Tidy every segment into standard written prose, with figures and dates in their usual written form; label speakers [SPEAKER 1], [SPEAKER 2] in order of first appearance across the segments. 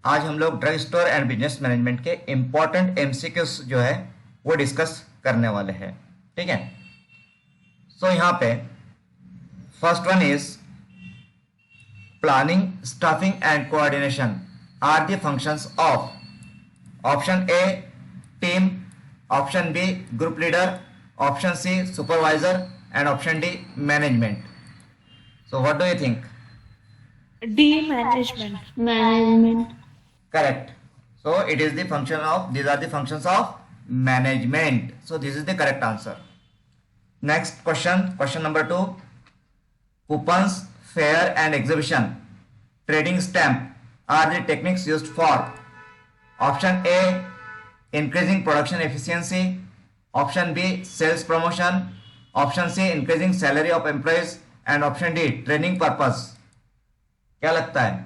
[SPEAKER 1] आज हम लोग drug store and business management के इंपॉर्टेंट एमसीक्यूज जो है वो डिस्कस करने वाले हैं। ठीक है, सो यहाँ पे first one is planning, staffing and coordination are the functions of option A team, option B group leader, option C supervisor and option D management. So what do you think?
[SPEAKER 2] D, management.
[SPEAKER 3] Management.
[SPEAKER 1] Correct. So it is the function of, these are the functions of management. So this is the correct answer. Next question, question number 2. Coupons, fair and exhibition, trading stamp are the techniques used for option A increasing production efficiency, option B sales promotion, option C increasing salary of employees and option D training purpose. क्या लगता है?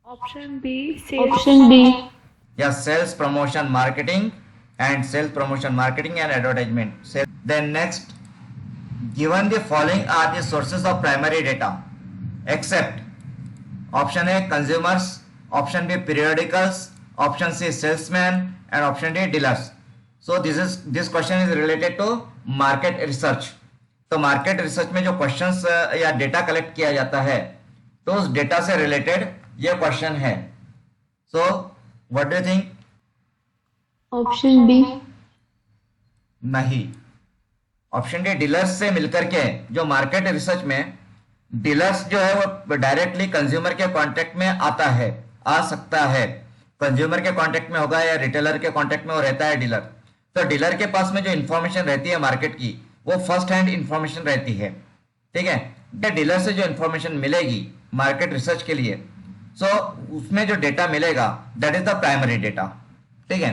[SPEAKER 2] Option B, sales.
[SPEAKER 3] Option B.
[SPEAKER 1] Yes, sales promotion marketing and sales promotion marketing and advertisement. Then next, given the following are the sources of primary data except option A consumers, option B periodicals, option C salesman and option D dealers. So this question is related to market research. तो market research में जो questions या data collect किया जाता है तो उस data से रिलेटेड ये क्वेश्चन है। सो what do you think?
[SPEAKER 3] Option B.
[SPEAKER 1] नहीं, ऑप्शन डी डीलर्स से मिलकर के जो मार्केट रिसर्च में डीलर्स जो है वो डायरेक्टली कंज्यूमर के कांटेक्ट में आता है, आ सकता है, कंज्यूमर के कांटेक्ट में होगा या रिटेलर के कांटेक्ट में वो रहता है डीलर। तो डीलर के पास में जो इंफॉर्मेशन रहती है मार्केट की वो फर्स्ट हैंड इंफॉर्मेशन रहती है। ठीक है, डीलर से जो इंफॉर्मेशन मिलेगी मार्केट रिसर्च के लिए, सो उसमें जो डेटा मिलेगा that is the primary data. ठीक है,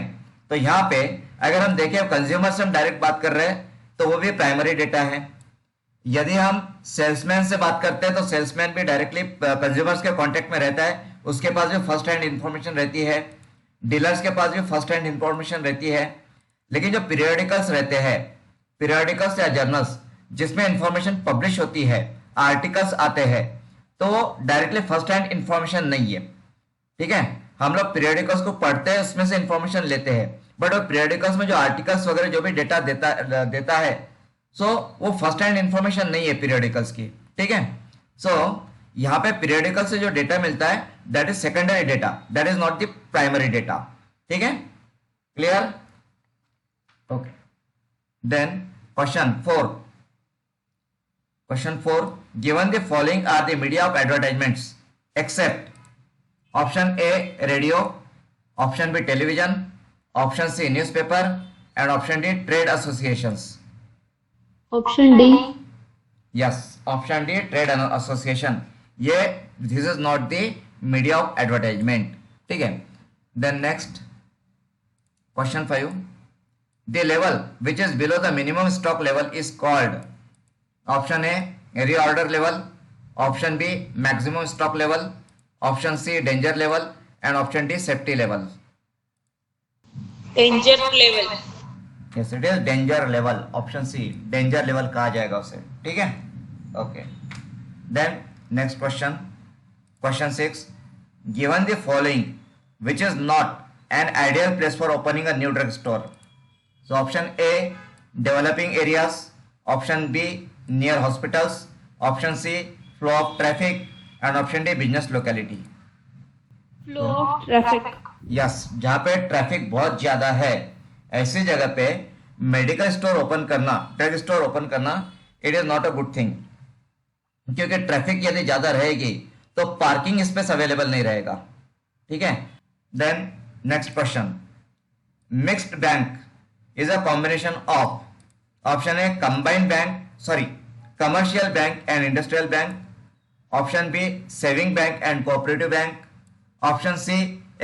[SPEAKER 1] तो यहाँ पे अगर हम देखें कंज्यूमर से हम डायरेक्ट बात कर रहे हैं तो वो भी प्राइमरी डेटा है। यदि हम सेल्समैन से बात करते हैं तो सेल्समैन भी डायरेक्टली कंज्यूमर्स के कांटेक्ट में रहता है, उसके पास भी फर्स्ट हैंड इंफॉर्मेशन रहती है, डीलर्स के पास भी फर्स्ट हैंड इंफॉर्मेशन रहती है। लेकिन जो पीरियोडिकल्स रहते हैं, पीरियोडिकल्स या जर्नल्स जिसमें इंफॉर्मेशन पब्लिश होती है, आर्टिकल्स आते हैं, तो डायरेक्टली फर्स्ट हैंड इंफॉर्मेशन नहीं है। ठीक है, हम लोग पीरियोडिकल्स को पढ़ते हैं, उसमें से इंफॉर्मेशन लेते हैं, बट वो पीरियोडिकल्स में जो आर्टिकल्स वगैरह जो भी डेटा देता है सो वो फर्स्ट हैंड इंफॉर्मेशन नहीं है पीरियोडिकल्स की। ठीक है, सो यहाँ पे पीरियोडिकल से जो डेटा मिलता है that is secondary data, that is not the primary data. ठीक है, clear? Okay, then question 4. Question 4. Given the following are the media of advertisements except option A radio, option B television, option C newspaper and option D trade associations.
[SPEAKER 3] Option D.
[SPEAKER 1] Yes, option D trade association. ये this is not the media of advertisement. ठीक है, then next question 5. The level which is below the minimum stock level is called option A reorder level, option B maximum stock level, option C danger level and option D safety level.
[SPEAKER 2] Danger level.
[SPEAKER 1] Yes, it is danger level, option C danger level कहा जाएगा उसे। ठीक है, okay, then next question, question 6. Given the following which is not an ideal place for opening a new drug store. So option A developing areas, option B near hospitals, option C flow of traffic and option D business locality.
[SPEAKER 2] Flow of traffic.
[SPEAKER 1] Yes, जहाँ पे traffic बहुत ज्यादा है ऐसी जगह पे medical store open करना, drug store open करना it is not a good thing, क्योंकि ट्रैफिक यदि ज्यादा रहेगी तो पार्किंग स्पेस अवेलेबल नहीं रहेगा। ठीक है, then next question. Mixed bank is a combination of option A combined bank, sorry commercial bank and industrial bank, option B saving bank and cooperative bank, option C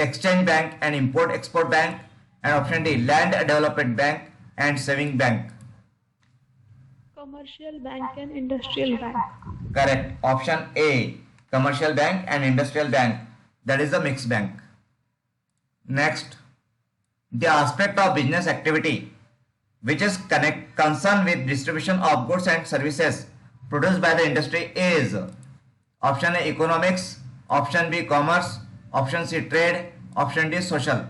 [SPEAKER 1] exchange bank and import export bank and option D land development bank and saving bank.
[SPEAKER 2] Commercial bank and industrial bank.
[SPEAKER 1] Correct, option A commercial bank and industrial bank, that is the mixed bank. Next, the aspect of business activity which is concerned with distribution of goods and services produced by the industry is option A economics, option B commerce, option C trade, option D social.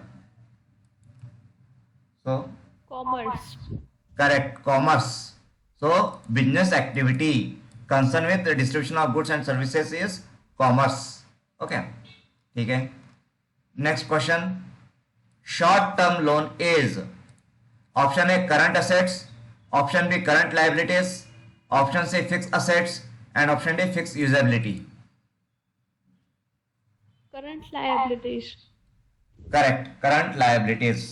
[SPEAKER 1] So
[SPEAKER 2] Commerce.
[SPEAKER 1] correct, commerce. So business activity concerned with the distribution of goods and services is commerce. Okay, ठीक है. Next question. Short term loan is option A current assets, option B current liabilities, option C fixed assets, and option D fixed usability.
[SPEAKER 2] Current liabilities.
[SPEAKER 1] Correct, current liabilities.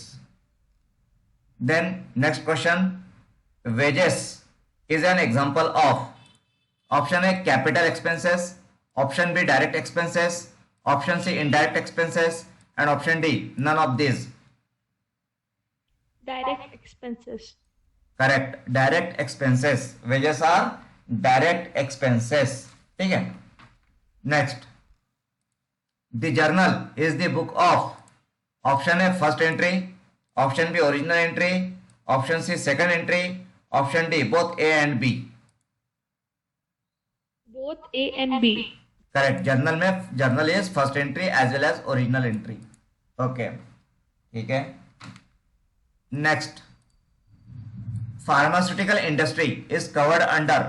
[SPEAKER 1] Then next question. Wages is an example of option A capital expenses, option B direct expenses, option C indirect expenses, and option D none of these.
[SPEAKER 2] Direct expenses.
[SPEAKER 1] Correct, direct expenses. Wages are direct expenses. ठीक है. Next. The journal is the book of option A first entry, option B original entry, option C second entry, option D both A and B.
[SPEAKER 2] Both A and B.
[SPEAKER 1] Correct. Journal में journal is first entry as well as original entry. Okay, ठीक है. Next. Pharmaceutical industry is covered under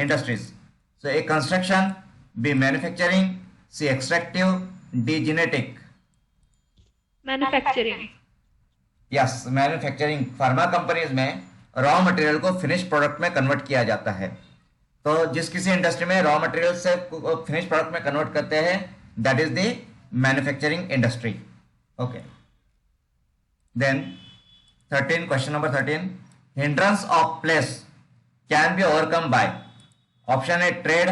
[SPEAKER 1] industries. So A construction, B manufacturing, C extractive, D genetic.
[SPEAKER 2] Manufacturing.
[SPEAKER 1] Yes, manufacturing. Pharma companies में raw material को finish product में convert किया जाता है. तो जिस किसी इंडस्ट्री में रॉ मटेरियल से फिनिश प्रोडक्ट में कन्वर्ट करते हैं, that is the manufacturing industry. Okay. Then 13, question number 13. Hindrance of place can be overcome by option A trade,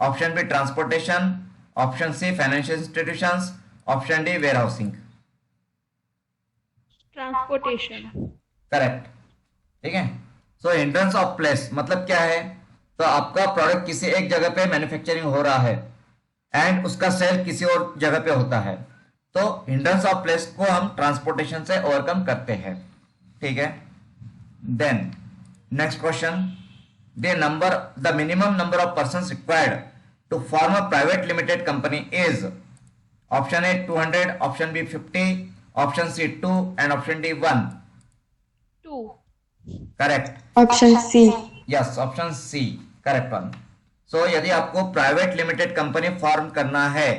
[SPEAKER 1] option B transportation, option C financial institutions, option D warehousing.
[SPEAKER 2] Transportation.
[SPEAKER 1] Correct, ठीक है. सो hindrance of place मतलब क्या है? तो आपका product किसी एक जगह पे मैन्युफैक्चरिंग हो रहा है एंड उसका सेल किसी और जगह पे होता है, तो हिंड्रेंस ऑफ प्लेस को हम ट्रांसपोर्टेशन से ओवरकम करते हैं. ठीक है. Then next question. The minimum number of persons required to form a private limited company is option A 200, option B 50, option C 2 and option D 1.
[SPEAKER 2] 2.
[SPEAKER 1] Correct.
[SPEAKER 3] Option C.
[SPEAKER 1] Yes, option C correct one. So यदि आपको private limited company form करना है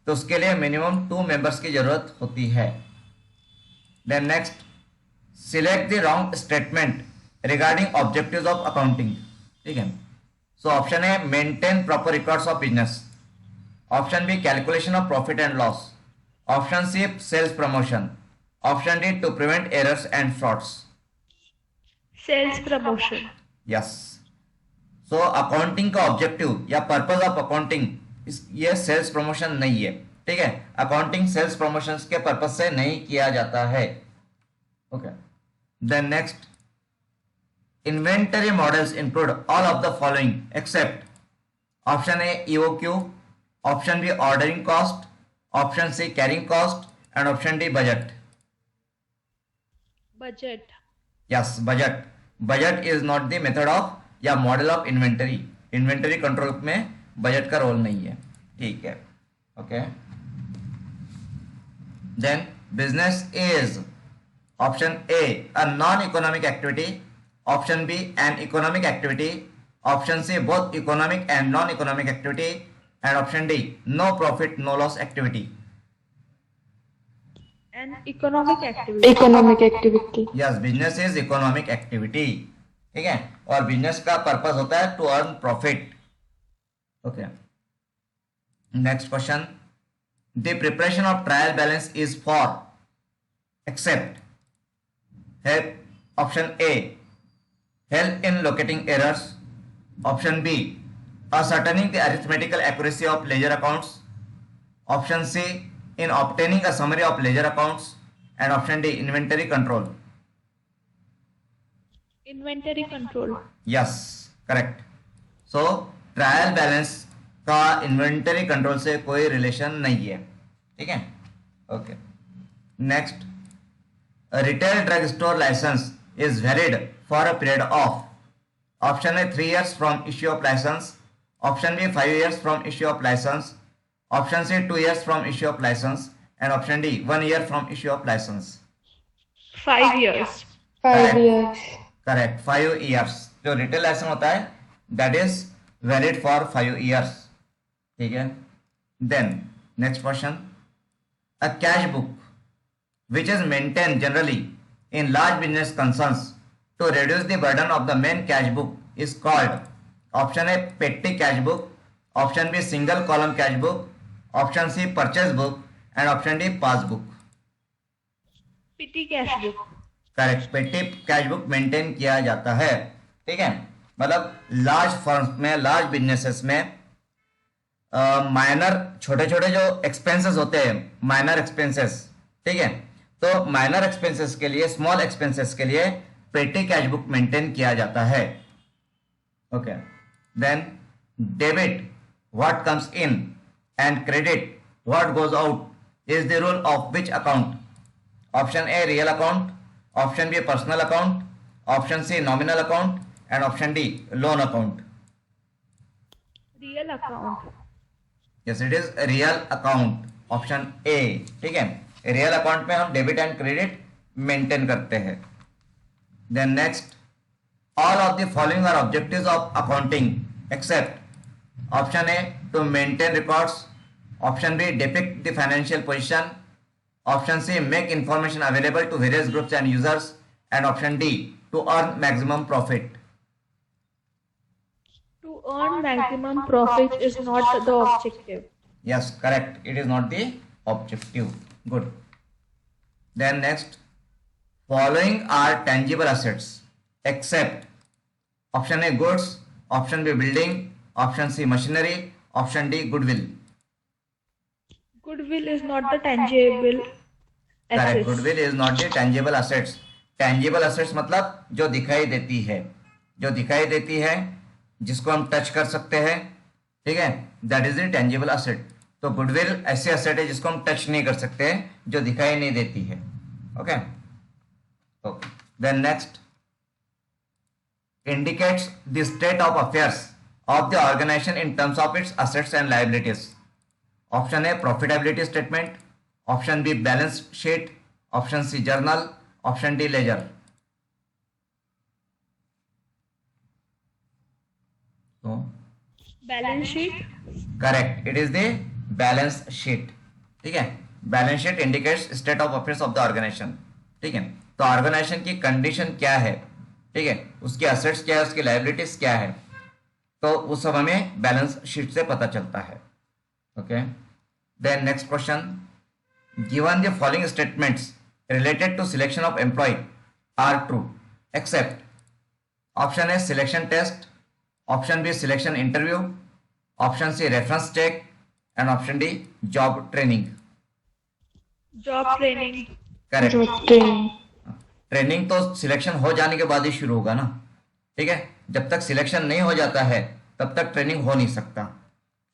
[SPEAKER 1] तो उसके लिए minimum 2 members की जरूरत होती है. Then next. Select the wrong statement regarding objectives of accounting. ठीक है. So option A maintain proper records of business, option B calculation of profit and loss, option C sales promotion, option D to prevent errors and frauds.
[SPEAKER 2] Sales promotion.
[SPEAKER 1] Yes. So accounting का objective या purpose of accounting ये sales promotion नहीं है. ठीक है. Accounting sales promotion के purpose से नहीं किया जाता है. Okay. Then next. Inventory models include all of the following except option A EOQ, option B ordering cost, option C carrying cost and option D budget.
[SPEAKER 2] Budget.
[SPEAKER 1] Yes, budget. Budget is not the method of या model of inventory. Inventory control में budget का role नहीं है. ठीक है. Okay. Then business is option A a non economic activity, option B an economic activity, option C both economic and non economic activity and option D no profit no loss activity.
[SPEAKER 2] An economic activity.
[SPEAKER 3] Economic activity.
[SPEAKER 1] Yes, business is economic activity. ठीक है. और business का purpose होता है to earn profit. Okay. Next question. The preparation of trial balance is for except help option A help in locating errors, option B ascertaining the arithmetical accuracy of ledger accounts, option C in obtaining a summary of ledger accounts, and option D inventory control.
[SPEAKER 2] Inventory control.
[SPEAKER 1] Yes, correct. So trial balance का inventory control से कोई relation नहीं है. ठीक है. Okay. Next. Retail drug store licence is valid for a period of option A 3 years from issue of licence, option B 5 years from issue of licence, Option C 2 years from issue of license, and option D 1 year from issue of license.
[SPEAKER 2] 5 years.
[SPEAKER 3] 5
[SPEAKER 1] Correct.
[SPEAKER 3] years.
[SPEAKER 1] Correct 5 years. जो retail licence होता है that is valid for 5 years. ठीक है. Then next question, a cash book which is maintained generally in large business concerns to reduce the burden of the main cash book is called. Option A petty cash book, option B single column cash book, option C purchase book, and option D passbook.
[SPEAKER 2] Petty cash book.
[SPEAKER 1] Correct. पेटी cash book maintain किया जाता है. ठीक है. मतलब large firms में, large businesses में minor छोटे छोटे जो एक्सपेंसेस होते हैं, माइनर एक्सपेंसेस, ठीक है, तो माइनर एक्सपेंसेस के लिए, स्मॉल एक्सपेंसेस के लिए पेटी कैश बुक मेंटेन किया जाता है. Okay. Then debit what comes in and credit what goes out is the rule of which account. Option A real account, option B personal account, option C nominal account, and option D loan account.
[SPEAKER 2] Real account.
[SPEAKER 1] Yes, it is real account, option A. ठीक है. Real account में हम debit and credit maintain करते हैं. Then next, all of the following are objectives of accounting except. Option A to maintain records, option B depict the financial position, option C make information available to various groups and users, and option D to earn maximum profit.
[SPEAKER 2] To earn maximum profit is not the objective.
[SPEAKER 1] Yes, correct, it is not the objective. Good. Then next, following are tangible assets except. Option A goods, option B building, option C machinery, option D goodwill.
[SPEAKER 2] Goodwill is not the tangible
[SPEAKER 1] correct.
[SPEAKER 2] assets.
[SPEAKER 1] Goodwill is not the tangible assets. Tangible assets मतलब जो दिखाई देती है, जो दिखाई देती है, जिसको हम टच कर सकते हैं, ठीक है, that is the tangible asset. तो गुडविल ऐसी असेट है जिसको हम टच नहीं कर सकते हैं, जो दिखाई नहीं देती है. Okay. Okay. Then next, indicates the state of affairs of the organisation in terms of its assets and liabilities. Option A profitability statement, option B balance sheet, option C journal, option D ledger. तो
[SPEAKER 2] Balance sheet.
[SPEAKER 1] Correct, it is the balance sheet. ठीक है. Balance sheet indicates state of affairs of the organisation. ठीक है. तो organisation की condition क्या है, ठीक है, उसके असेट्स क्या है, उसकी लायबिलिटीज क्या है, तो वो सब हमें बैलेंस शीट से पता चलता है. Okay. Then next question, given the following statements related to selection of employee are true except. Option A selection test, option B selection interview, option C reference check, and option D job training.
[SPEAKER 2] Job training.
[SPEAKER 1] Correct.
[SPEAKER 3] Job training.
[SPEAKER 1] Training तो selection हो जाने के बाद ही शुरू होगा ना. ठीक है. जब तक सिलेक्शन नहीं हो जाता है तब तक ट्रेनिंग हो नहीं सकता.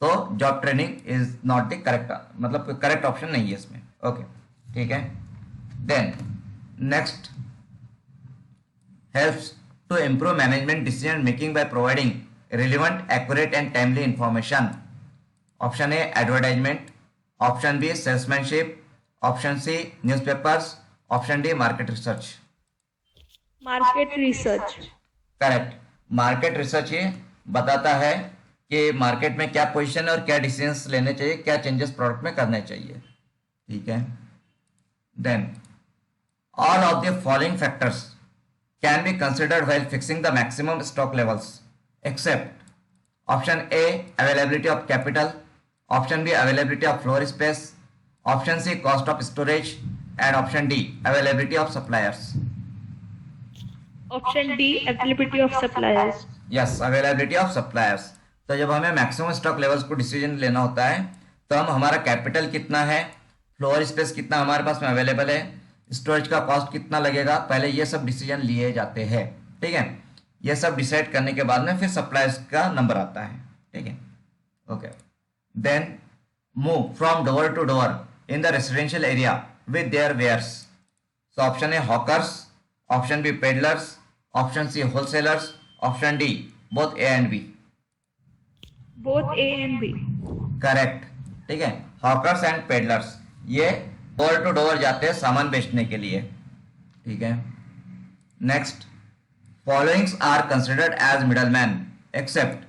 [SPEAKER 1] तो job training is not the correct, मतलब करेक्ट ऑप्शन नहीं है इसमें. ओके. ठीक है. Then next, helps to improve management decision making by providing relevant, accurate and timely information. Option A advertisement, option B salesmanship, option C newspapers, option D market research.
[SPEAKER 2] Market research.
[SPEAKER 1] Correct. Market research ये बताता है कि market में क्या position है और क्या decisions लेने चाहिए, क्या चेंजेस प्रोडक्ट में करने चाहिए. ठीक है. Then all of the following factors can be considered while fixing the maximum stock levels except. Option A availability of capital, option B availability of floor space, option C cost of storage, and option D availability of suppliers.
[SPEAKER 2] Option D availability of suppliers.
[SPEAKER 1] Yes, availability of suppliers. तो जब हमें maximum stock levels को decision लेना होता है तो हम हमारा कैपिटल कितना है, फ्लोर स्पेस कितना हमारे पास में अवेलेबल है, स्टोरेज का कॉस्ट कितना लगेगा, पहले ये सब डिसीजन लिए जाते हैं. ठीक है. ये सब डिसाइड करने के बाद में फिर सप्लायर्स का नंबर आता है. ठीक है. Okay. Then move from door to door in the residential area with their wares. So option A hawkers, option B peddlers, option C wholesalers, option D both A and B.
[SPEAKER 2] Both A and B.
[SPEAKER 1] Correct. ठीक है। Hawkers and peddlers, ये door to door जाते हैं सामान बेचने के लिए, ठीक है। Next, followings are considered as middleman except,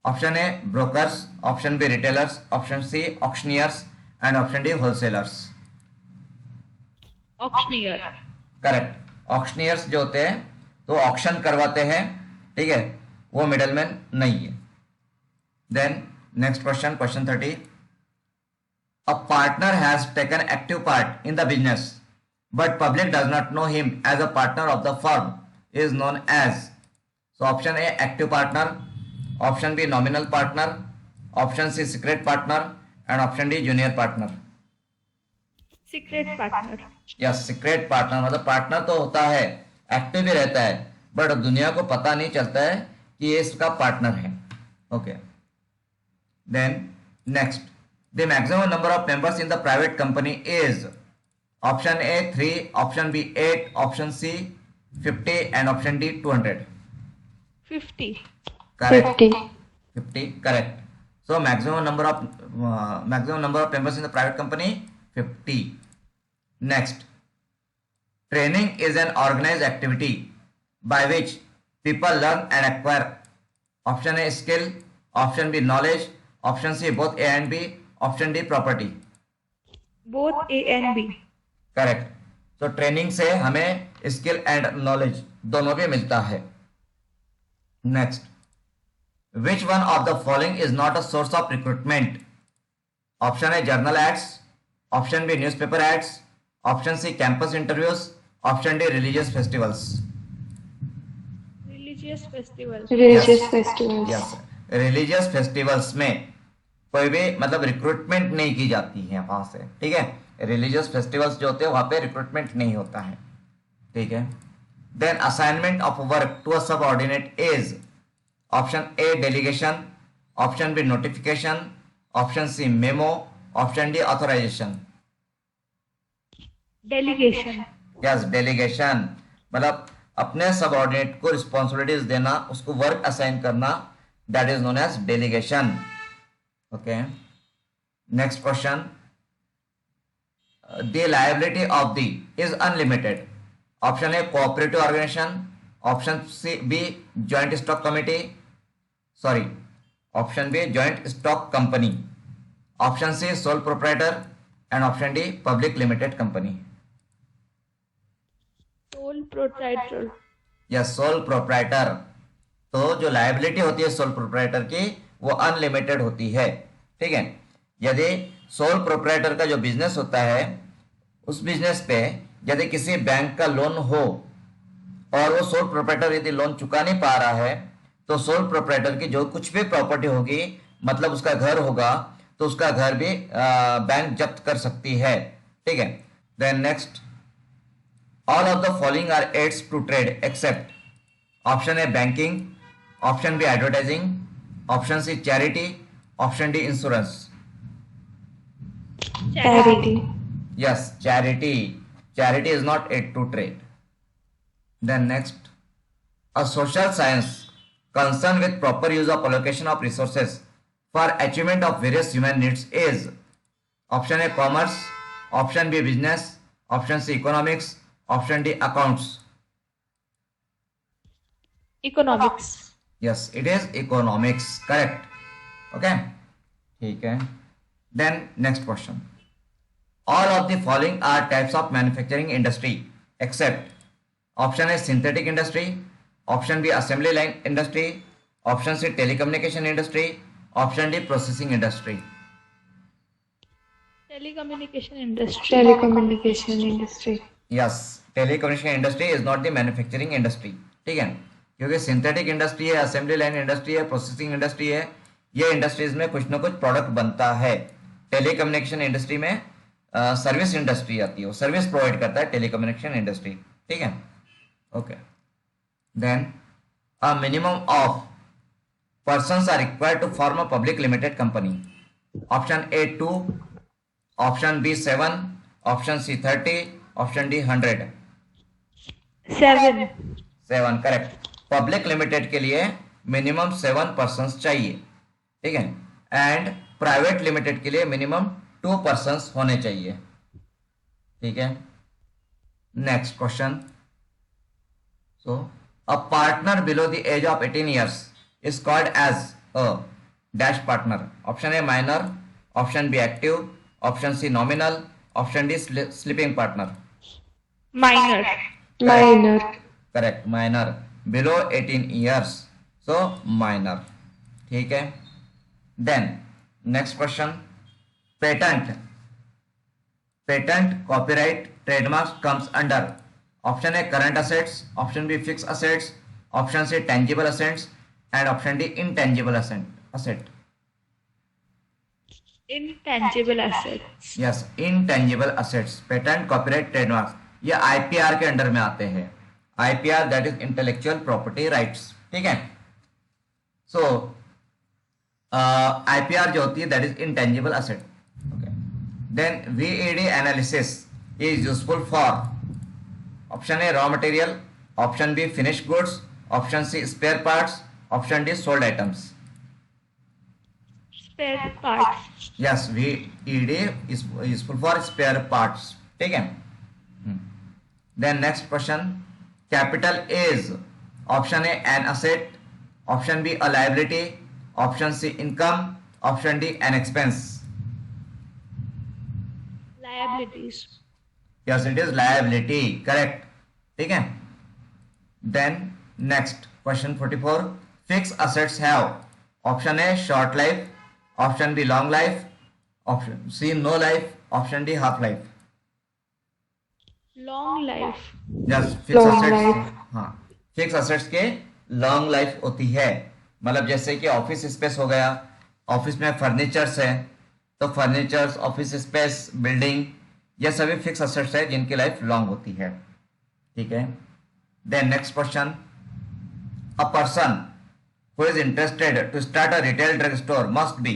[SPEAKER 1] option A brokers, option B retailers, option C auctioneers and option D wholesalers.
[SPEAKER 2] Auctioneer.
[SPEAKER 1] Correct, auctioneers जो होते हैं तो ऑक्शन करवाते हैं, ठीक है, वो मिडलमैन नहीं है। Then next question, question 30, a partner has taken active part in the business but public does not know him as a partner of the firm is known as, so option A active partner, option B nominal partner, option C secret partner and option D junior partner।
[SPEAKER 2] Secret partner.
[SPEAKER 1] Yes, secret partner मतलब partner तो होता है, active भी रहता है, but दुनिया को पता नहीं चलता है कि ये इसका पार्टनर है। Okay, then next, the maximum number of members in the private company is, option A 3, option B 8, option C 50 and option D 200।
[SPEAKER 2] 50.
[SPEAKER 1] Correct,
[SPEAKER 3] 50.
[SPEAKER 1] 50 correct. So maximum number of members in the private company 50। Next, training is an organized activity by which people learn and acquire, option A skill, option B knowledge, option C both A and B, option D property।
[SPEAKER 2] Both A and B.
[SPEAKER 1] Correct, तो training से हमें skill and knowledge दोनों भी मिलता है। Next, which one of the following is not a source of recruitment, option A journal ads, option B newspaper ads, option C campus interviews, option D religious festivals.
[SPEAKER 2] Religious festivals.
[SPEAKER 3] Religious festivals.
[SPEAKER 1] Yes, religious festivals में कोई भी मतलब recruitment नहीं की जाती है वहां से, ठीक है। रिलीजियस फेस्टिवल्स जो होते हैं वहां पे रिक्रूटमेंट नहीं होता है, ठीक है। Then assignment of work to a subordinate is, option A delegation, option B notification, option C memo, option D authorisation.
[SPEAKER 2] Delegation.
[SPEAKER 1] Yes, delegation मतलब अपने सबऑर्डिनेट को रिस्पॉन्सिबिलिटीज देना, उसको वर्क असाइन करना, that is known as delegation. Okay, next question, the liability of the is unlimited, option A cooperative organisation, option C B joint stock committee, sorry option B joint stock company, option C sole proprietor and option D public limited company.
[SPEAKER 2] Sole proprietor.
[SPEAKER 1] या sole proprietor, तो जो liability होती है sole proprietor की वो unlimited होती है, ठीक है। यदि सोल प्रोप्राइटर का जो बिजनेस होता है उस बिजनेस पे यदि किसी बैंक का लोन हो और वो सोल प्रोप्राइटर यदि लोन चुका नहीं पा रहा है तो सोल प्रोप्राइटर की जो कुछ भी प्रॉपर्टी होगी, मतलब उसका घर होगा, तो उसका घर भी बैंक जब्त कर सकती है, ठीक है। Then next, all of the following are aids to trade except, option A banking, option B advertising, option C charity, option D insurance।
[SPEAKER 3] Charity.
[SPEAKER 1] Yes, charity is not aid to trade। Then next, a social science concerned with proper use of allocation of resources for achievement of various human needs is, option A commerce, option B business, option C economics, option D accounts.
[SPEAKER 2] Economics.
[SPEAKER 1] Yes, it is economics, correct. Okay, ठीक है। Then next question, all of the following are types of manufacturing industry except, option A synthetic industry, option B assembly line industry, option C telecommunication industry, option D processing industry.
[SPEAKER 2] Telecommunication industry.
[SPEAKER 3] Telecommunication industry.
[SPEAKER 1] Yes, telecommunication industry is not the manufacturing industry, ठीक है, क्योंकि synthetic industry है, assembly line industry है, processing industry है, ये industries में कुछ ना कुछ प्रोडक्ट बनता है। टेलीकम्युनिकेशन इंडस्ट्री में सर्विस इंडस्ट्री आती है, वो सर्विस प्रोवाइड करता है टेलीकम्युनिकेशन इंडस्ट्री, ठीक है। Okay, then a minimum of persons are required to form a public limited company, option A 2, option B 7, option C 30, option D 100।
[SPEAKER 2] 7.
[SPEAKER 1] 7 correct, public limited के लिए minimum 7 person चाहिए, ठीक है। And private limited के लिए minimum 2 persons होने चाहिए, ठीक है। Next question, so a partner below the age of 18 years is called as a dash partner. Option A minor, option B active, option C nominal, option D sleeping partner.
[SPEAKER 2] Minor.
[SPEAKER 3] Minor.
[SPEAKER 1] Correct, minor, below 18 years, so minor, ठीक है। Then next question, patent, patent, copyright, trademark comes under. Option A current assets, option B fix assets, option C tangible assets and option D intangible asset.
[SPEAKER 2] Intangible assets.
[SPEAKER 1] Yes, intangible assets, patent, copyright, trademark, ये IPR के under में आते हैं। IPR that is intellectual property rights, ठीक है। So IPR जो होती है that is intangible asset, okay. Then VED analysis is useful for. Option A raw material, option B finished goods, option C spare parts, option D sold items.
[SPEAKER 2] Spare parts.
[SPEAKER 1] Yes, VED is useful for spare parts, ठीक है। Then next question, capital is option A an asset, option B a liability, option C income, option D an expense.
[SPEAKER 2] Liabilities.
[SPEAKER 1] Yes, it is liability, correct, ठीक है। Then next question 44, fix assets have. Option A short life, option B long life, option C no life, option D half life.
[SPEAKER 2] Long life.
[SPEAKER 1] Yes,
[SPEAKER 3] Long
[SPEAKER 1] fix
[SPEAKER 3] life.
[SPEAKER 1] Assets, हाँ, fix assets के long life होती है। मतलब जैसे कि office space हो गया, office में फर्नीचर्स है, तो फर्नीचर्स, ऑफिस स्पेस, बिल्डिंग, ये सभी फिक्स असेट्स है जिनकी लाइफ लॉन्ग होती है, ठीक है। Then next question, a person who is interested to start a retail drug store must be।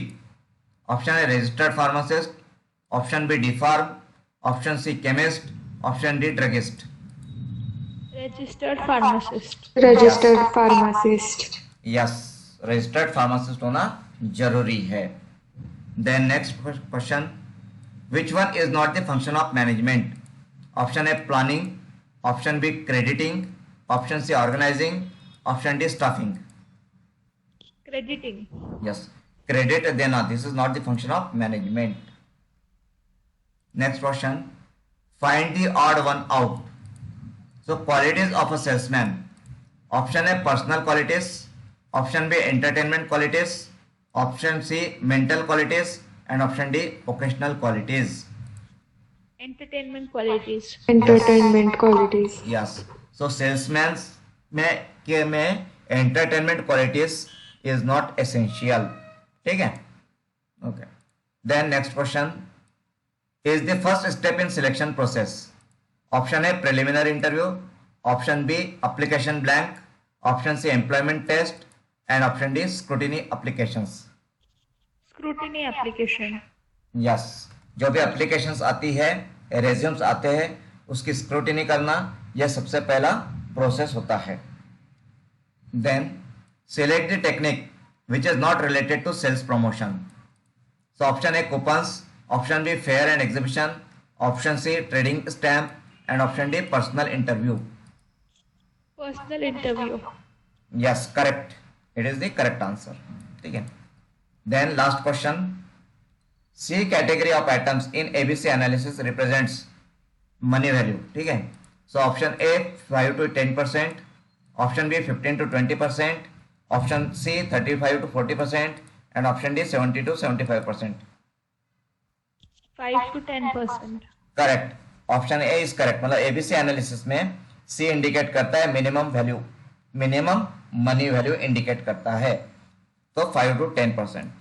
[SPEAKER 1] option A registered pharmacist, option B D-Pharm, option C chemist, option D druggist।
[SPEAKER 2] Registered pharmacist.
[SPEAKER 3] Registered pharmacist.
[SPEAKER 1] Yes, registered pharmacist होना जरूरी है। Then next question, which one is not the function of management. Option A planning, option B crediting, option C organising, option D staffing.
[SPEAKER 2] Crediting.
[SPEAKER 1] Yes, credit देना, this is not the function of management. Next question, find the odd one out। So qualities of a salesman, option A personal qualities, option B entertainment qualities, option C mental qualities and option D occasional qualities।
[SPEAKER 2] Entertainment qualities.
[SPEAKER 3] Entertainment qualities.
[SPEAKER 1] Yes, so salesman में entertainment qualities is not essential, ठीक है, okay. Then next question, is the first step in selection process. Option A preliminary interview, option B application blank, option C employment test and option D scrutiny applications.
[SPEAKER 2] Scrutiny application.
[SPEAKER 1] Yes, जो भी applications आती है, resumes आते हैं, उसकी scrutiny करना, यह सबसे पहला प्रोसेस होता है। Then select the technique which is not related to sales promotion। so option A coupons, option B fair and exhibition, option C trading stamp and option D personal interview।
[SPEAKER 2] Personal interview.
[SPEAKER 1] yes, correct, it is the correct answer, ठीक है। then last question, C category of items in ABC analysis represents money value, ठीक है। so option A 5 to 10%, option B 15 to 20%, option C 35 to 40% and option D 70 to 75%।
[SPEAKER 2] 5 to 10%.
[SPEAKER 1] Correct, option A is correct. मतलब ABC analysis में C indicate करता है minimum value, minimum money value indicate करता है, तो 5 to 10%।